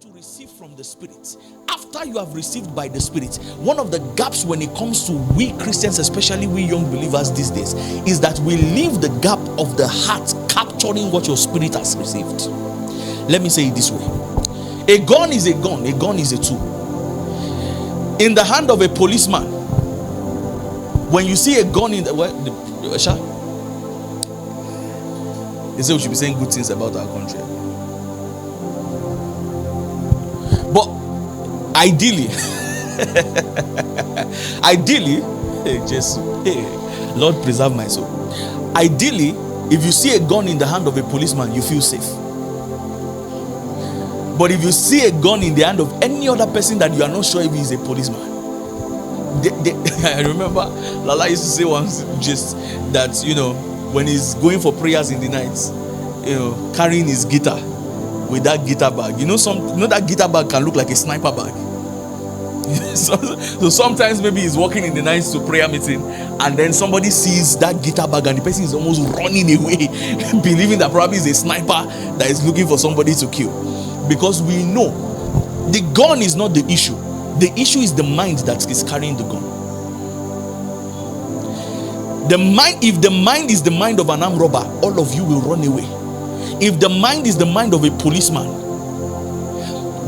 to receive from the Spirit. After you have received by the Spirit, one of the gaps when it comes to we Christians, especially we young believers these days, is that we leave the gap of the heart capturing what your spirit has received. Let me say it this way. A gun is a gun. A gun is a tool. In the hand of a policeman, when you see a gun in the they say we should be saying good things about our country. But ideally, hey, Jesus, hey, Lord preserve my soul. Ideally, if you see a gun in the hand of a policeman, you feel safe. But if you see a gun in the hand of any other person that you are not sure if he is a policeman, I remember Lala used to say once just that, you know, when he's going for prayers in the night, you know, carrying his guitar with that guitar bag, you know that guitar bag can look like a sniper bag. so sometimes maybe he's walking in the night to prayer meeting, and then somebody sees that guitar bag and the person is almost running away, believing that probably is a sniper that is looking for somebody to kill. Because we know the gun is not the issue. The issue is the mind that is carrying the gun. The mind, if the mind is the mind of an armed robber, all of you will run away. If the mind is the mind of a policeman,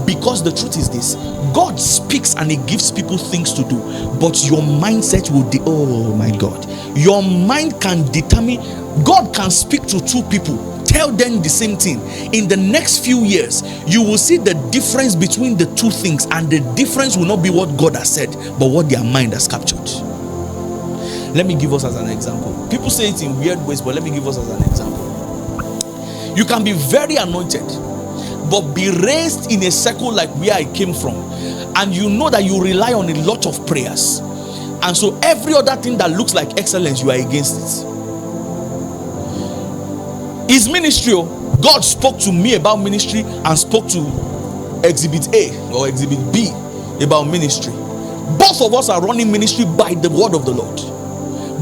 because the truth is this, God speaks and he gives people things to do, but your mindset will oh my God, your mind can determine. God can speak to two people, tell them the same thing. In the next few years, you will see the difference between the two things, and the difference will not be what God has said, but what their mind has captured. Let me give us as an example. People say it in weird ways, but let me give us as an example. You can be very anointed, but be raised in a circle like where I came from, and you know that you rely on a lot of prayers, and so every other thing that looks like excellence, you are against it. His ministry, God spoke to me about ministry and spoke to exhibit A or exhibit B about ministry. Both of us are running ministry by the word of the Lord.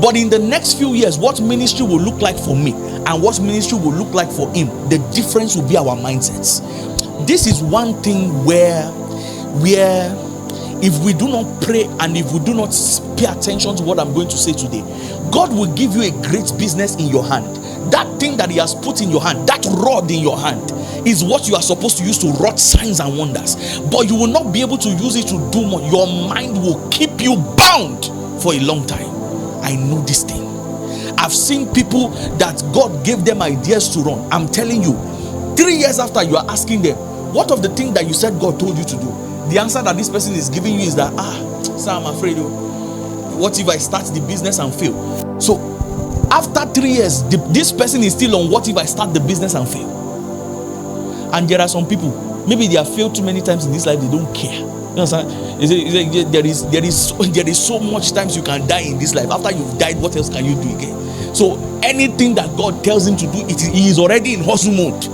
But in the next few years, what ministry will look like for me and what ministry will look like for him, the difference will be our mindsets. This is one thing where if we do not pray and if we do not pay attention to what I'm going to say today, God will give you a great business in your hand. That thing that he has put in your hand, that rod in your hand, is what you are supposed to use to wrought signs and wonders. But you will not be able to use it to do more. Your mind will keep you bound for a long time. I know this thing. I've seen people that God gave them ideas to run. I'm telling you, 3 years after, you are asking them, what of the thing that you said God told you to do? The answer that this person is giving you is that, sir, I'm afraid. What if I start the business and fail? So after 3 years, this person is still on what if I start the business and fail? And there are some people, maybe they have failed too many times in this life, they don't care. You understand? There is so much times you can die in this life. After you've died, what else can you do again? So anything that God tells him to do, he is already in hustle mode.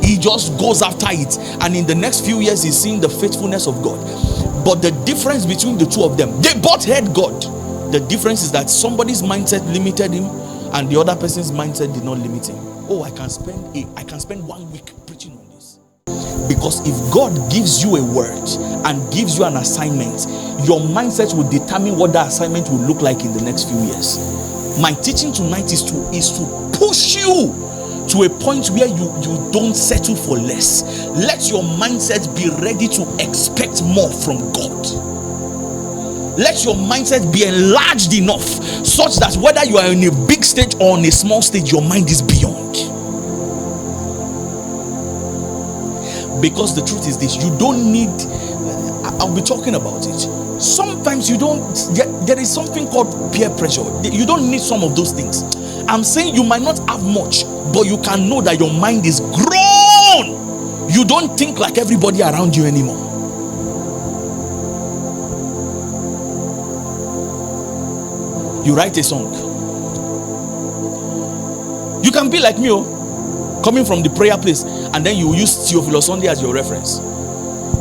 He just goes after it, and in the next few years he's seeing the faithfulness of God. But the difference between the two of them, they both had God. The difference is that somebody's mindset limited him and the other person's mindset did not limit him. Oh, I can spend 1 week preaching on this. Because if God gives you a word and gives you an assignment, your mindset will determine what that assignment will look like in the next few years. My teaching tonight is to push you to a point where you don't settle for less. Let your mindset be ready to expect more from God. Let your mindset be enlarged enough such that whether you are in a big stage or on a small stage, your mind is beyond. Because the truth is this, you don't need, I'll be talking about it. Sometimes there is something called peer pressure. You don't need some of those things. I'm saying you might not have much, but you can know that your mind is grown. You don't think like everybody around you anymore. You write a song. You can be like me, coming from the prayer place, and then you use Theophilus Sunday as your reference.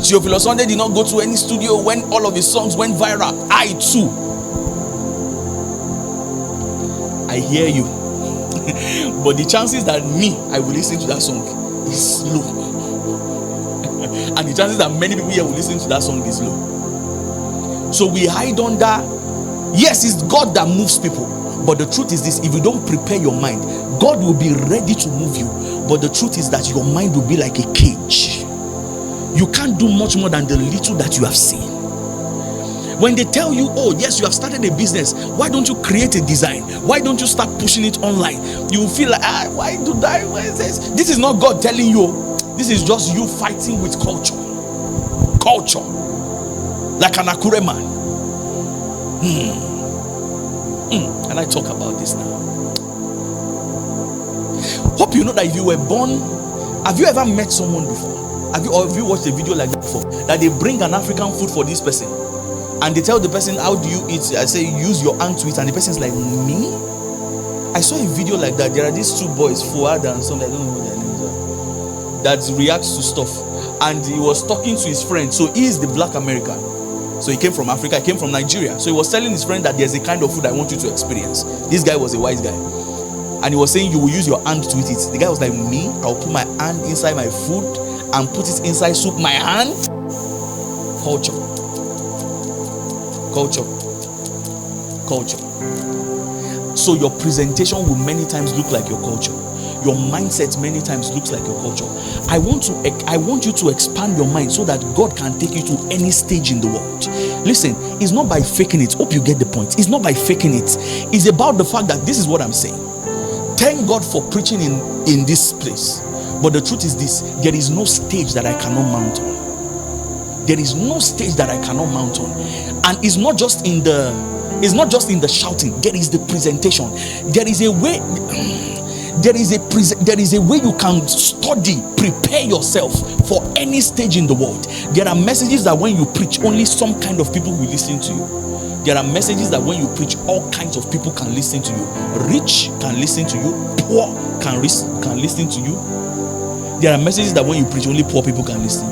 Theophilus Sunday did not go to any studio when all of his songs went viral. I too. I hear you. But the chances that I will listen to that song is low. And and the chances that many people here will listen to that song is low. So we hide under, yes, it's God that moves people, but the truth is this: if you don't prepare your mind, God will be ready to move you, but the truth is that your mind will be like a cage. You can't do much more than the little that you have seen. When they tell you, oh yes, you have started a business, why don't you create a design? Why don't you start pushing it online? You feel like, why do I? Why is this? This is not God telling you. This is just you fighting with culture. Culture. Like an Akure man. And I talk about this now. Hope you know that if you were born, have you ever met someone before? Have you watched a video like that before? That they bring an African food for this person, and they tell the person, how do you eat? I say, use your hand to eat, and the person's like, me? I saw a video like that. There are these two boys, Fuad and something, I don't know what their names are, that reacts to stuff, and he was talking to his friend. So he is the black American, so he came from Africa, he came from Nigeria. So he was telling his friend that there's a kind of food I want you to experience. This guy was a wise guy, and he was saying, you will use your hand to eat it. The guy was like, me? I'll put my hand inside my food and put it inside soup. My hand? Culture. So your presentation will many times look like your culture. Your mindset many times looks like your culture. I want you to expand your mind so that God can take you to any stage in the world. Listen, it's not by faking it. Hope you get the point. It's not by faking it. It's about the fact that this is what I'm saying. Thank God for preaching in this place. But the truth is this: there is no stage that I cannot mount on. There is no stage that I cannot mount on. And it's not just in the shouting. There is the presentation. There is a way. There is a way you can study, prepare yourself for any stage in the world. There are messages that when you preach, only some kind of people will listen to you. There are messages that when you preach, all kinds of people can listen to you. Rich can listen to you. Poor can listen to you. There are messages that when you preach, only poor people can listen.